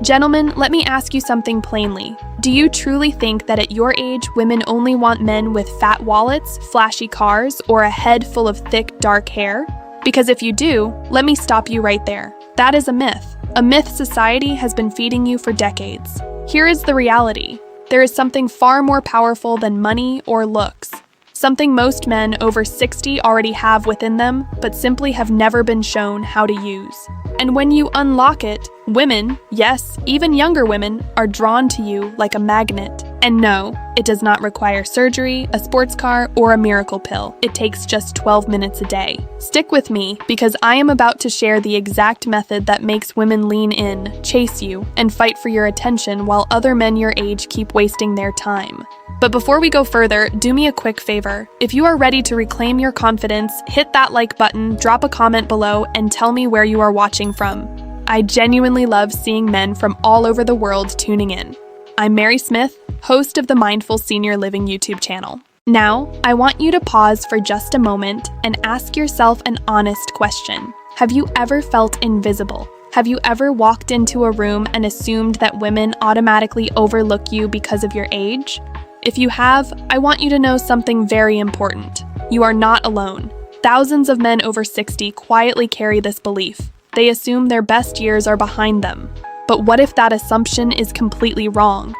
Gentlemen, let me ask you something plainly. Do you truly think that at your age, women only want men with fat wallets, flashy cars, or a head full of thick, dark hair? Because if you do, let me stop you right there. That is a myth. A myth society has been feeding you for decades. Here is the reality. There is something far more powerful than money or looks. Something most men over 60 already have within them, but simply have never been shown how to use. And when you unlock it, women, yes, even younger women, are drawn to you like a magnet. And no, it does not require surgery, a sports car, or a miracle pill. It takes just 12 minutes a day. Stick with me, because I am about to share the exact method that makes women lean in, chase you, and fight for your attention while other men your age keep wasting their time. But before we go further, do me a quick favor. If you are ready to reclaim your confidence, hit that like button, drop a comment below, and tell me where you are watching from. I genuinely love seeing men from all over the world tuning in. I'm Mary Smith, host of the Mindful Senior Living YouTube channel. Now, I want you to pause for just a moment and ask yourself an honest question. Have you ever felt invisible? Have you ever walked into a room and assumed that women automatically overlook you because of your age? If you have, I want you to know something very important. You are not alone. Thousands of men over 60 quietly carry this belief. They assume their best years are behind them. But what if that assumption is completely wrong?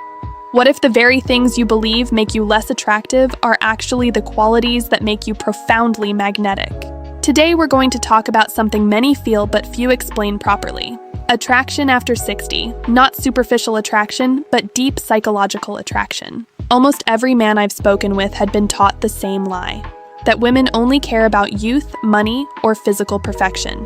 What if the very things you believe make you less attractive are actually the qualities that make you profoundly magnetic? Today we're going to talk about something many feel but few explain properly. Attraction after 60. Not superficial attraction, but deep psychological attraction. Almost every man I've spoken with had been taught the same lie, that women only care about youth, money, or physical perfection.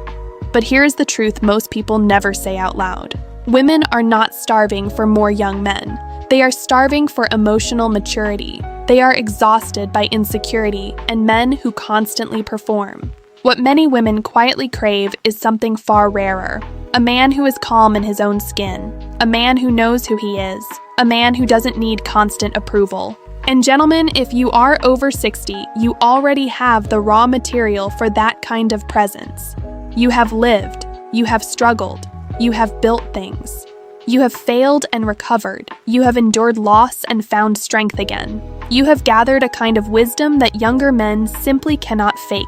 But here's the truth most people never say out loud. Women are not starving for more young men. They are starving for emotional maturity. They are exhausted by insecurity and men who constantly perform. What many women quietly crave is something far rarer. A man who is calm in his own skin. A man who knows who he is. A man who doesn't need constant approval. And gentlemen, if you are over 60, you already have the raw material for that kind of presence. You have lived. You have struggled. You have built things. You have failed and recovered. You have endured loss and found strength again. You have gathered a kind of wisdom that younger men simply cannot fake.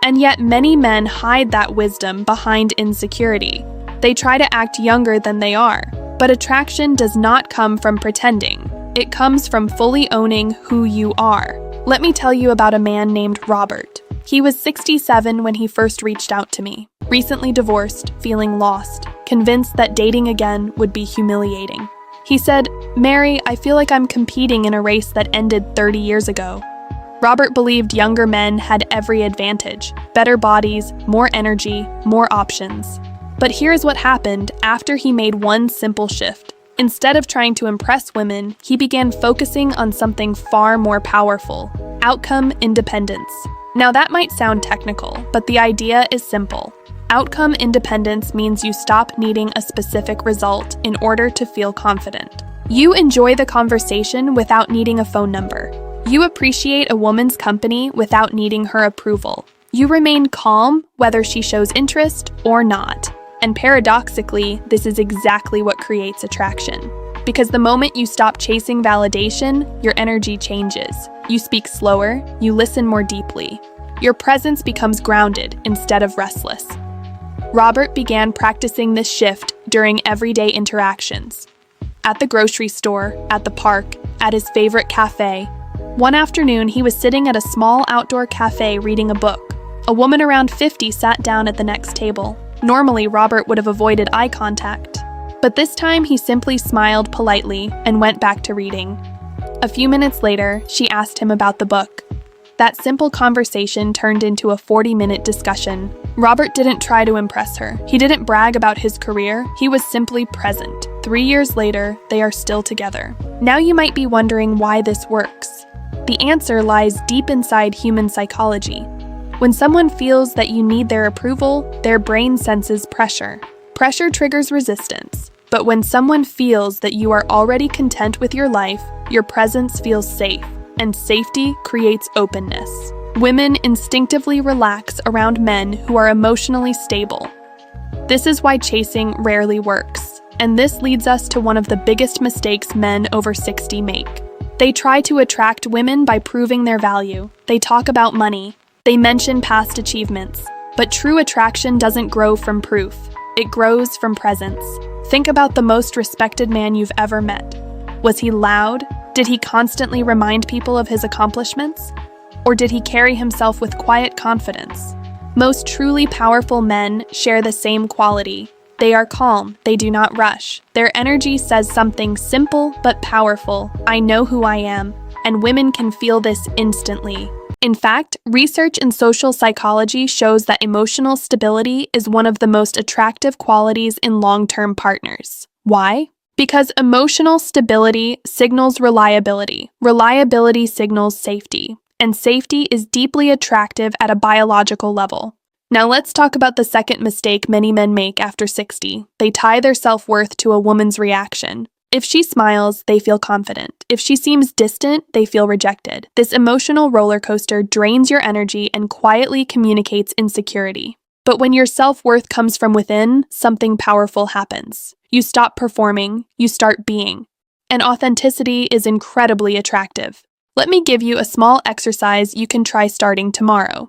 And yet many men hide that wisdom behind insecurity. They try to act younger than they are. But attraction does not come from pretending. It comes from fully owning who you are. Let me tell you about a man named Robert. He was 67 when he first reached out to me. Recently divorced, feeling lost, convinced that dating again would be humiliating. He said, "Mary, I feel like I'm competing in a race that ended 30 years ago." Robert believed younger men had every advantage, better bodies, more energy, more options. But here's what happened after he made one simple shift. Instead of trying to impress women, he began focusing on something far more powerful: outcome independence. Now that might sound technical, but the idea is simple. Outcome independence means you stop needing a specific result in order to feel confident. You enjoy the conversation without needing a phone number. You appreciate a woman's company without needing her approval. You remain calm whether she shows interest or not. And paradoxically, this is exactly what creates attraction. Because the moment you stop chasing validation, your energy changes. You speak slower, you listen more deeply. Your presence becomes grounded instead of restless. Robert began practicing this shift during everyday interactions. At the grocery store, at the park, at his favorite cafe. One afternoon, he was sitting at a small outdoor cafe reading a book. A woman around 50 sat down at the next table. Normally, Robert would have avoided eye contact. But this time, he simply smiled politely and went back to reading. A few minutes later, she asked him about the book. That simple conversation turned into a 40-minute discussion. Robert didn't try to impress her. He didn't brag about his career. He was simply present. 3 years later, they are still together. Now you might be wondering why this works. The answer lies deep inside human psychology. When someone feels that you need their approval, their brain senses pressure. Pressure triggers resistance. But when someone feels that you are already content with your life, your presence feels safe, and safety creates openness. Women instinctively relax around men who are emotionally stable. This is why chasing rarely works, And this leads us to one of the biggest mistakes men over 60 make. They try to attract women by proving their value. They talk about money. They mention past achievements. But true attraction doesn't grow from proof. It grows from presence. Think about the most respected man you've ever met. Was he loud? Did he constantly remind people of his accomplishments? Or did he carry himself with quiet confidence? Most truly powerful men share the same quality. They are calm, they do not rush. Their energy says something simple but powerful. I know who I am, and women can feel this instantly. In fact, research in social psychology shows that emotional stability is one of the most attractive qualities in long-term partners. Why? Because emotional stability signals reliability. Reliability signals safety. And safety is deeply attractive at a biological level. Now let's talk about the second mistake many men make after 60. They tie their self-worth to a woman's reaction. If she smiles, they feel confident. If she seems distant, they feel rejected. This emotional roller coaster drains your energy and quietly communicates insecurity. But when your self-worth comes from within, something powerful happens. You stop performing, you start being. And authenticity is incredibly attractive. Let me give you a small exercise you can try starting tomorrow.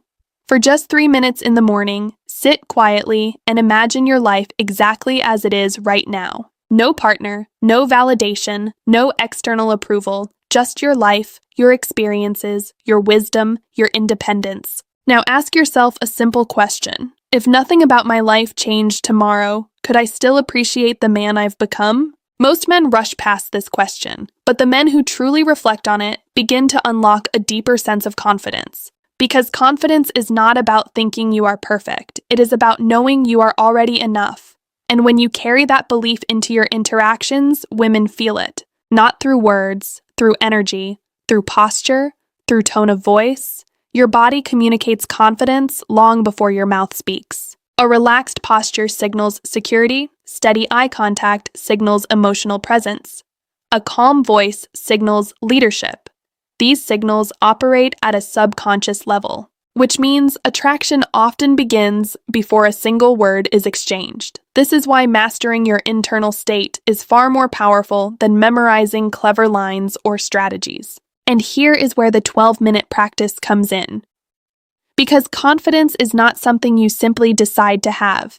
For just 3 minutes in the morning, sit quietly and imagine your life exactly as it is right now. No partner, no validation, no external approval, just your life, your experiences, your wisdom, your independence. Now ask yourself a simple question. If nothing about my life changed tomorrow, could I still appreciate the man I've become? Most men rush past this question, but the men who truly reflect on it begin to unlock a deeper sense of confidence. Because confidence is not about thinking you are perfect, it is about knowing you are already enough. And when you carry that belief into your interactions, women feel it. Not through words, through energy, through posture, through tone of voice. Your body communicates confidence long before your mouth speaks. A relaxed posture signals security, steady eye contact signals emotional presence. A calm voice signals leadership. These signals operate at a subconscious level, which means attraction often begins before a single word is exchanged. This is why mastering your internal state is far more powerful than memorizing clever lines or strategies. And here is where the 12-minute practice comes in. Because confidence is not something you simply decide to have.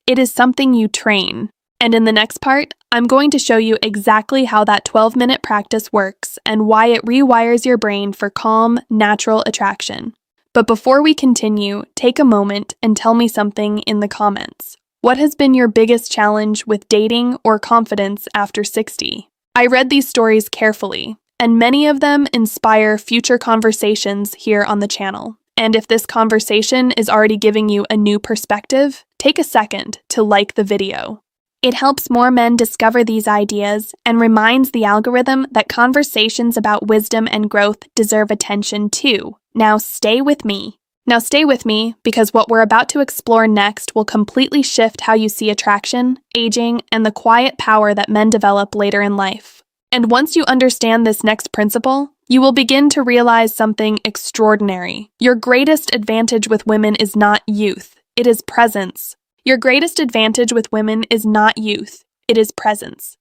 It is something you train. And in the next part, I'm going to show you exactly how that 12-minute practice works and why it rewires your brain for calm, natural attraction. But before we continue, take a moment and tell me something in the comments. What has been your biggest challenge with dating or confidence after 60? I read these stories carefully, and many of them inspire future conversations here on the channel. And if this conversation is already giving you a new perspective, take a second to like the video. It helps more men discover these ideas and reminds the algorithm that conversations about wisdom and growth deserve attention too. Now stay with me. Because what we're about to explore next will completely shift how you see attraction, aging, and the quiet power that men develop later in life. And once you understand this next principle, you will begin to realize something extraordinary. Your greatest advantage with women is not youth, it is presence. Your greatest advantage with women is not youth, it is presence.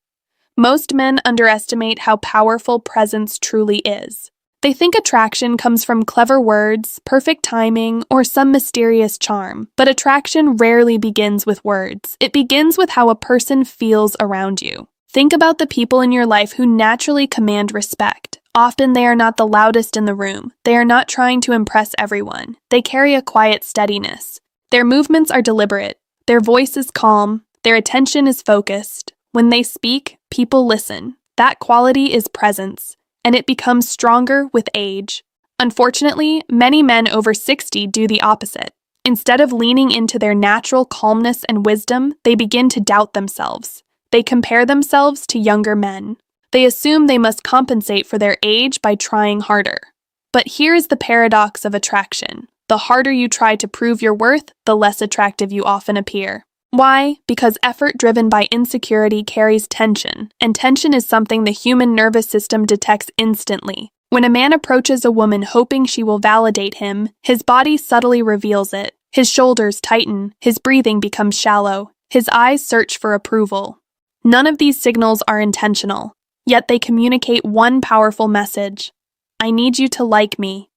Most men underestimate how powerful presence truly is. They think attraction comes from clever words, perfect timing, or some mysterious charm. But attraction rarely begins with words. It begins with how a person feels around you. Think about the people in your life who naturally command respect. Often they are not the loudest in the room. They are not trying to impress everyone. They carry a quiet steadiness. Their movements are deliberate. Their voice is calm. Their attention is focused. When they speak, people listen. That quality is presence, and it becomes stronger with age. Unfortunately, many men over 60 do the opposite. Instead of leaning into their natural calmness and wisdom, they begin to doubt themselves. They compare themselves to younger men. They assume they must compensate for their age by trying harder. But here's the paradox of attraction. The harder you try to prove your worth, the less attractive you often appear. Why? Because effort driven by insecurity carries tension, and tension is something the human nervous system detects instantly. When a man approaches a woman hoping she will validate him, his body subtly reveals it. His shoulders tighten, his breathing becomes shallow, his eyes search for approval. None of these signals are intentional, yet they communicate one powerful message: I need you to like me.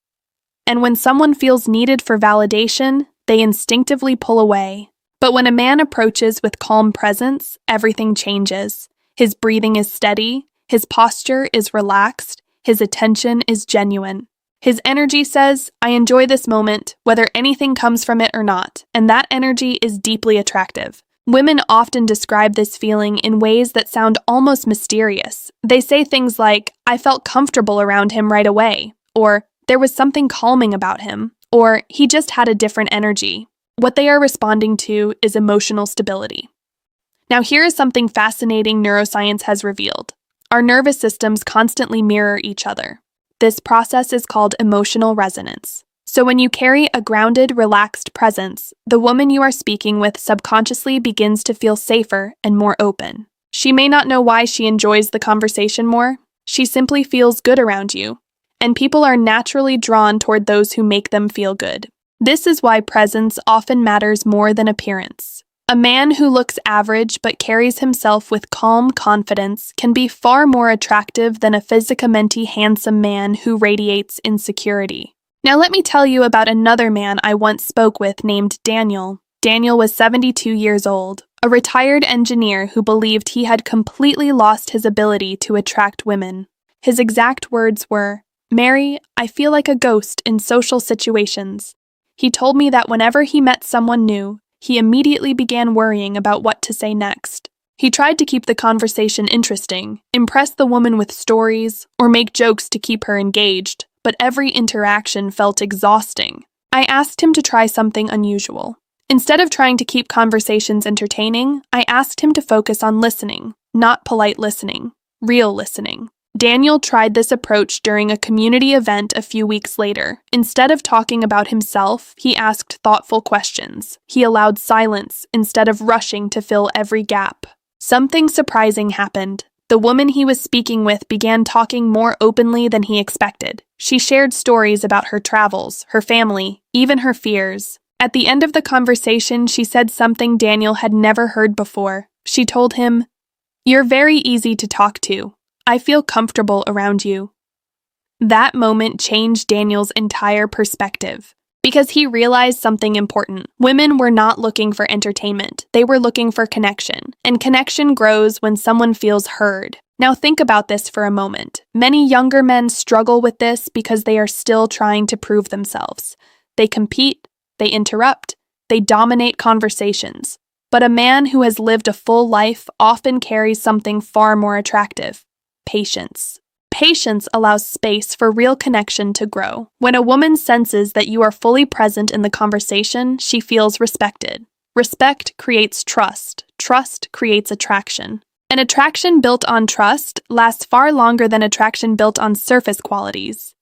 And when someone feels needed for validation, they instinctively pull away. But when a man approaches with calm presence, everything changes. His breathing is steady, his posture is relaxed, his attention is genuine. His energy says, I enjoy this moment, whether anything comes from it or not, and that energy is deeply attractive. Women often describe this feeling in ways that sound almost mysterious. They say things like, I felt comfortable around him right away, or there was something calming about him, or he just had a different energy. What they are responding to is emotional stability. Now, here is something fascinating neuroscience has revealed. Our nervous systems constantly mirror each other. This process is called emotional resonance. So when you carry a grounded, relaxed presence, the woman you are speaking with subconsciously begins to feel safer and more open. She may not know why she enjoys the conversation more. She simply feels good around you. And people are naturally drawn toward those who make them feel good. This is why presence often matters more than appearance. A man who looks average but carries himself with calm confidence can be far more attractive than a physicamente handsome man who radiates insecurity. Now let me tell you about another man I once spoke with named Daniel. Daniel was 72 years old, a retired engineer who believed he had completely lost his ability to attract women. His exact words were, Mary, I feel like a ghost in social situations. He told me that whenever he met someone new, he immediately began worrying about what to say next. He tried to keep the conversation interesting, impress the woman with stories, or make jokes to keep her engaged, but every interaction felt exhausting. I asked him to try something unusual. Instead of trying to keep conversations entertaining, I asked him to focus on listening, not polite listening, real listening. Daniel tried this approach during a community event a few weeks later. Instead of talking about himself, he asked thoughtful questions. He allowed silence instead of rushing to fill every gap. Something surprising happened. The woman he was speaking with began talking more openly than he expected. She shared stories about her travels, her family, even her fears. At the end of the conversation, she said something Daniel had never heard before. She told him, You're very easy to talk to. I feel comfortable around you. That moment changed Daniel's entire perspective because he realized something important. Women were not looking for entertainment. They were looking for connection, and connection grows when someone feels heard. Now think about this for a moment. Many younger men struggle with this because they are still trying to prove themselves. They compete, they interrupt, they dominate conversations. But a man who has lived a full life often carries something far more attractive. Patience. Patience allows space for real connection to grow. When a woman senses that you are fully present in the conversation, she feels respected. Respect creates trust. Trust creates attraction. An attraction built on trust lasts far longer than attraction built on surface qualities.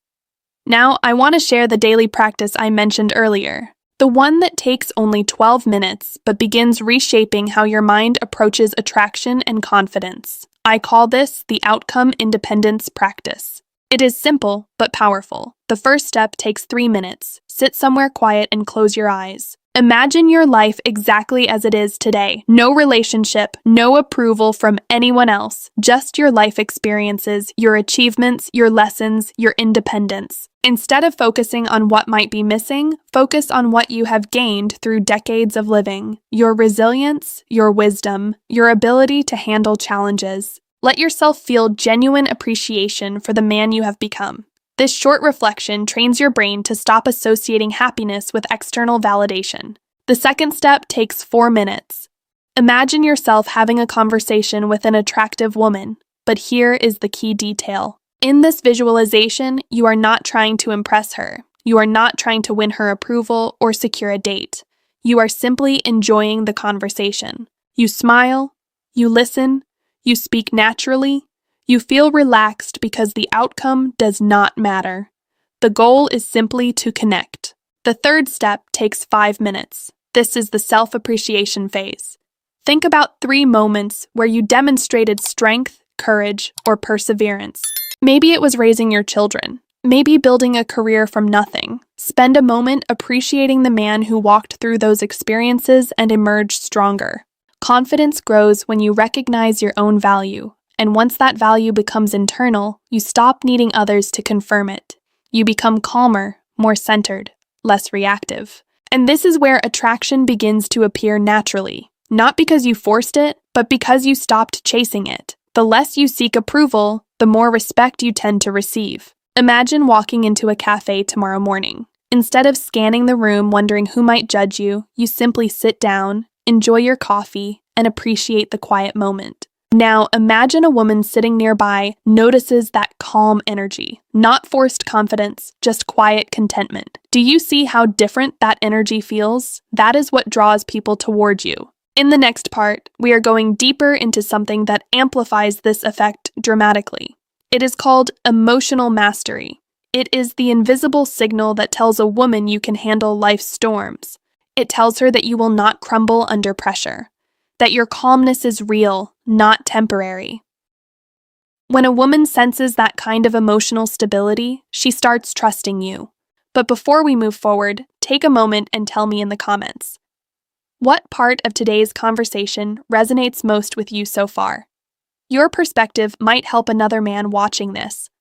Now, I want to share the daily practice I mentioned earlier. The one that takes only 12 minutes, but begins reshaping how your mind approaches attraction and confidence. I call this the outcome independence practice. It is simple, but powerful. The first step takes 3 minutes. Sit somewhere quiet and close your eyes. Imagine your life exactly as it is today. No relationship, no approval from anyone else, just your life experiences, your achievements, your lessons, your independence. Instead of focusing on what might be missing, focus on what you have gained through decades of living. Your resilience, your wisdom, your ability to handle challenges. Let yourself feel genuine appreciation for the man you have become. This short reflection trains your brain to stop associating happiness with external validation. The second step takes 4 minutes. Imagine yourself having a conversation with an attractive woman, but here is the key detail. In this visualization, you are not trying to impress her. You are not trying to win her approval or secure a date. You are simply enjoying the conversation. You smile, you listen, you speak naturally. You feel relaxed because the outcome does not matter. The goal is simply to connect. The third step takes 5 minutes. This is the self-appreciation phase. Think about 3 moments where you demonstrated strength, courage, or perseverance. Maybe it was raising your children. Maybe building a career from nothing. Spend a moment appreciating the man who walked through those experiences and emerged stronger. Confidence grows when you recognize your own value, and once that value becomes internal, you stop needing others to confirm it. You become calmer, more centered, less reactive. And this is where attraction begins to appear naturally, not because you forced it, but because you stopped chasing it. The less you seek approval, the more respect you tend to receive. Imagine walking into a cafe tomorrow morning. Instead of scanning the room wondering who might judge you, you simply sit down, enjoy your coffee, and appreciate the quiet moment. Now, imagine a woman sitting nearby notices that calm energy, not forced confidence, just quiet contentment. Do you see how different that energy feels? That is what draws people toward you. In the next part, we are going deeper into something that amplifies this effect dramatically. It is called emotional mastery. It is the invisible signal that tells a woman you can handle life's storms. It tells her that you will not crumble under pressure, that your calmness is real, not temporary. When a woman senses that kind of emotional stability, she starts trusting you. But before we move forward, take a moment and tell me in the comments. What part of today's conversation resonates most with you so far? Your perspective might help another man watching this.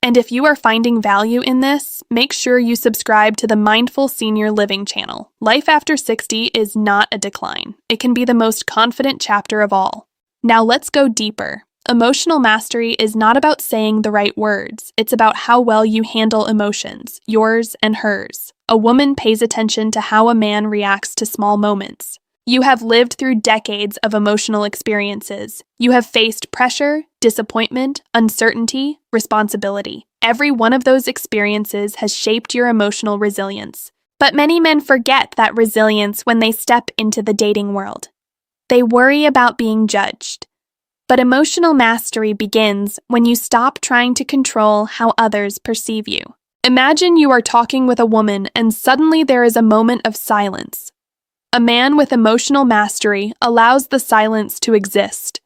And if you are finding value in this, make sure you subscribe to the Mindful Senior Living channel. Life after 60 is not a decline. It can be the most confident chapter of all. Now let's go deeper. Emotional mastery is not about saying the right words. It's about how well you handle emotions, yours and hers. A woman pays attention to how a man reacts to small moments. You have lived through decades of emotional experiences. You have faced pressure, disappointment, uncertainty, responsibility. Every one of those experiences has shaped your emotional resilience. But many men forget that resilience when they step into the dating world. They worry about being judged. But emotional mastery begins when you stop trying to control how others perceive you. Imagine you are talking with a woman and suddenly there is a moment of silence. A man with emotional mastery allows the silence to exist.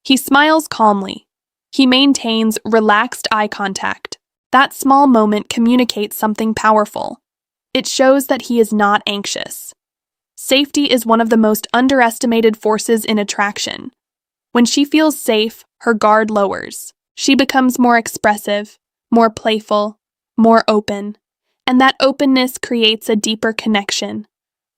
He smiles calmly. He maintains relaxed eye contact. That small moment communicates something powerful. It shows that he is not anxious. Safety is one of the most underestimated forces in attraction. When she feels safe, her guard lowers. She becomes more expressive, more playful, more open. And that openness creates a deeper connection.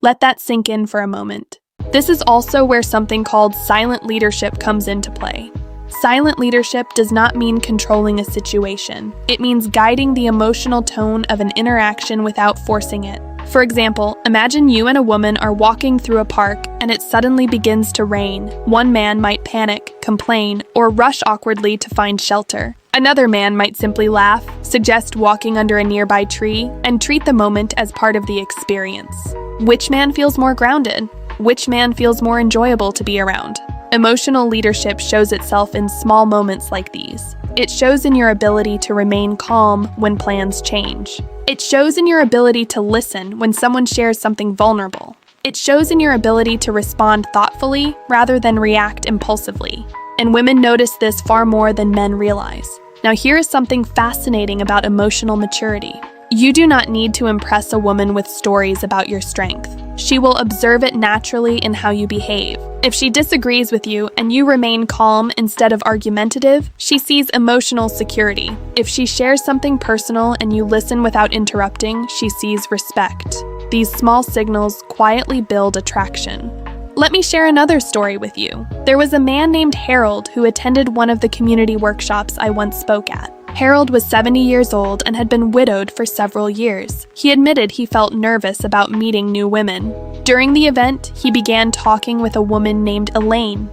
Let that sink in for a moment. This is also where something called silent leadership comes into play. Silent leadership does not mean controlling a situation. It means guiding the emotional tone of an interaction without forcing it. For example, imagine you and a woman are walking through a park and it suddenly begins to rain. One man might panic, complain, or rush awkwardly to find shelter. Another man might simply laugh, suggest walking under a nearby tree, and treat the moment as part of the experience. Which man feels more grounded? Which man feels more enjoyable to be around? Emotional leadership shows itself in small moments like these. It shows in your ability to remain calm when plans change. It shows in your ability to listen when someone shares something vulnerable. It shows in your ability to respond thoughtfully rather than react impulsively. And women notice this far more than men realize. Now here is something fascinating about emotional maturity. You do not need to impress a woman with stories about your strength. She will observe it naturally in how you behave. If she disagrees with you and you remain calm instead of argumentative, she sees emotional security. If she shares something personal and you listen without interrupting, she sees respect. These small signals quietly build attraction. Let me share another story with you. There was a man named Harold who attended one of the community workshops I once spoke at. Harold was 70 years old and had been widowed for several years. He admitted he felt nervous about meeting new women. During the event, he began talking with a woman named Elaine.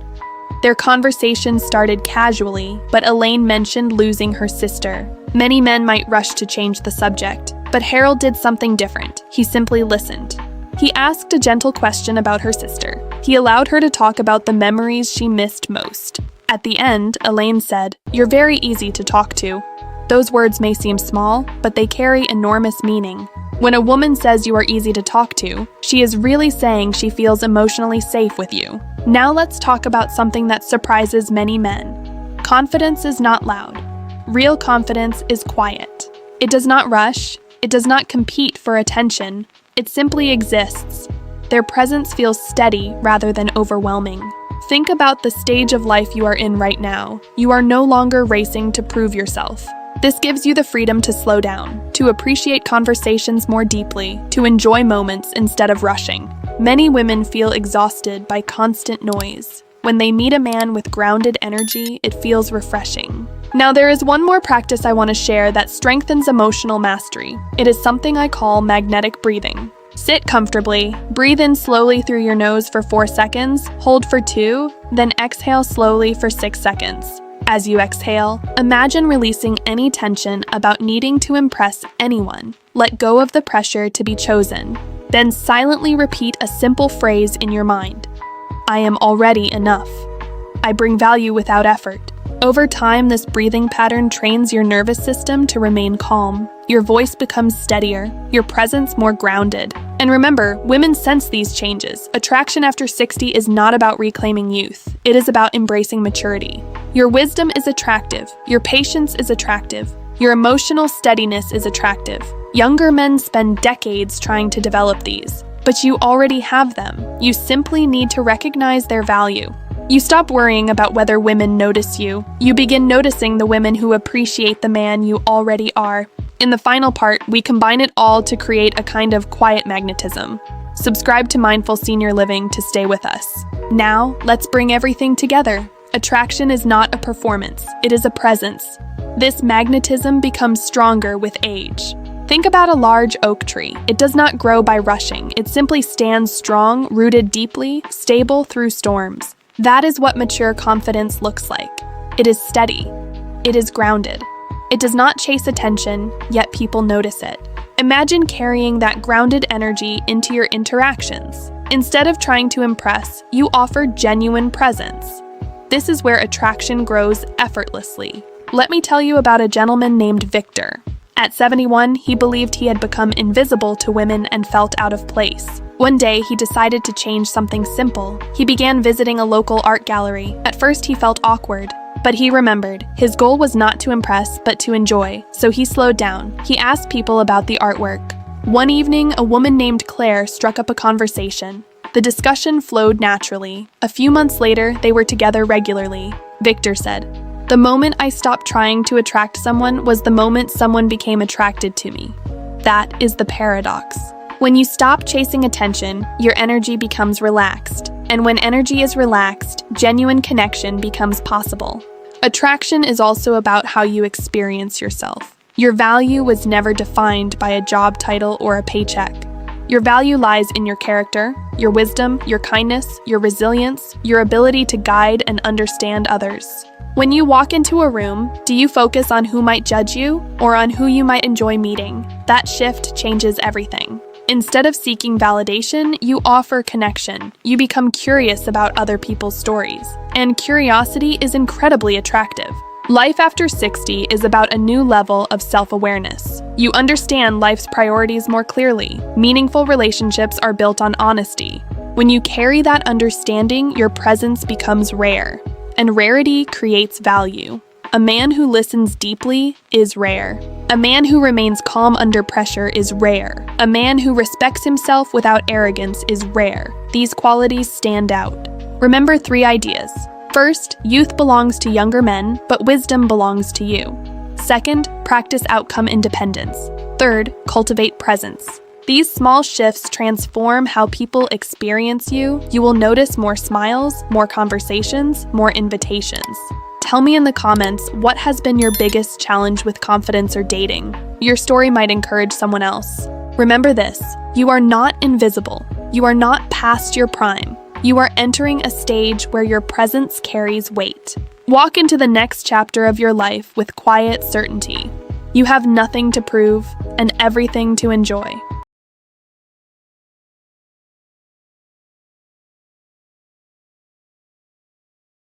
Their conversation started casually, but Elaine mentioned losing her sister. Many men might rush to change the subject, but Harold did something different. He simply listened. He asked a gentle question about her sister. He allowed her to talk about the memories she missed most. At the end, Elaine said, "You're very easy to talk to." Those words may seem small, but they carry enormous meaning. When a woman says you are easy to talk to, she is really saying she feels emotionally safe with you. Now let's talk about something that surprises many men. Confidence is not loud. Real confidence is quiet. It does not rush. It does not compete for attention. It simply exists. Their presence feels steady rather than overwhelming. Think about the stage of life you are in right now. You are no longer racing to prove yourself. This gives you the freedom to slow down, to appreciate conversations more deeply, to enjoy moments instead of rushing. Many women feel exhausted by constant noise. When they meet a man with grounded energy, it feels refreshing. Now, there is one more practice I want to share that strengthens emotional mastery. It is something I call magnetic breathing. Sit comfortably, breathe in slowly through your nose for 4 seconds, hold for 2, then exhale slowly for 6 seconds. As you exhale, imagine releasing any tension about needing to impress anyone. Let go of the pressure to be chosen. Then silently repeat a simple phrase in your mind. I am already enough. I bring value without effort. Over time, this breathing pattern trains your nervous system to remain calm. Your voice becomes steadier, your presence more grounded. And remember, women sense these changes. Attraction after 60 is not about reclaiming youth. It is about embracing maturity. Your wisdom is attractive. Your patience is attractive. Your emotional steadiness is attractive. Younger men spend decades trying to develop these, but you already have them. You simply need to recognize their value. You stop worrying about whether women notice you. You begin noticing the women who appreciate the man you already are. In the final part, we combine it all to create a kind of quiet magnetism. Subscribe to Mindful Senior Living to stay with us. Now, let's bring everything together. Attraction is not a performance, it is a presence. This magnetism becomes stronger with age. Think about a large oak tree. It does not grow by rushing. It simply stands strong, rooted deeply, stable through storms. That is what mature confidence looks like. It is steady. It is grounded. It does not chase attention, yet people notice it. Imagine carrying that grounded energy into your interactions. Instead of trying to impress, you offer genuine presence. This is where attraction grows effortlessly. Let me tell you about a gentleman named Victor. At 71, he believed he had become invisible to women and felt out of place. One day, he decided to change something simple. He began visiting a local art gallery. At first, he felt awkward, but he remembered. His goal was not to impress, but to enjoy, so he slowed down. He asked people about the artwork. One evening, a woman named Claire struck up a conversation. The discussion flowed naturally. A few months later, they were together regularly. Victor said, "The moment I stopped trying to attract someone was the moment someone became attracted to me." That is the paradox. When you stop chasing attention, your energy becomes relaxed. And when energy is relaxed, genuine connection becomes possible. Attraction is also about how you experience yourself. Your value was never defined by a job title or a paycheck. Your value lies in your character, your wisdom, your kindness, your resilience, your ability to guide and understand others. When you walk into a room, do you focus on who might judge you or on who you might enjoy meeting? That shift changes everything. Instead of seeking validation, you offer connection. You become curious about other people's stories. And curiosity is incredibly attractive. Life after 60 is about a new level of self-awareness. You understand life's priorities more clearly. Meaningful relationships are built on honesty. When you carry that understanding, your presence becomes rare. And rarity creates value. A man who listens deeply is rare. A man who remains calm under pressure is rare. A man who respects himself without arrogance is rare. These qualities stand out. Remember 3 ideas. First, youth belongs to younger men, but wisdom belongs to you. Second, practice outcome independence. Third, cultivate presence. These small shifts transform how people experience you. You will notice more smiles, more conversations, more invitations. Tell me in the comments, what has been your biggest challenge with confidence or dating? Your story might encourage someone else. Remember this, you are not invisible. You are not past your prime. You are entering a stage where your presence carries weight. Walk into the next chapter of your life with quiet certainty. You have nothing to prove and everything to enjoy.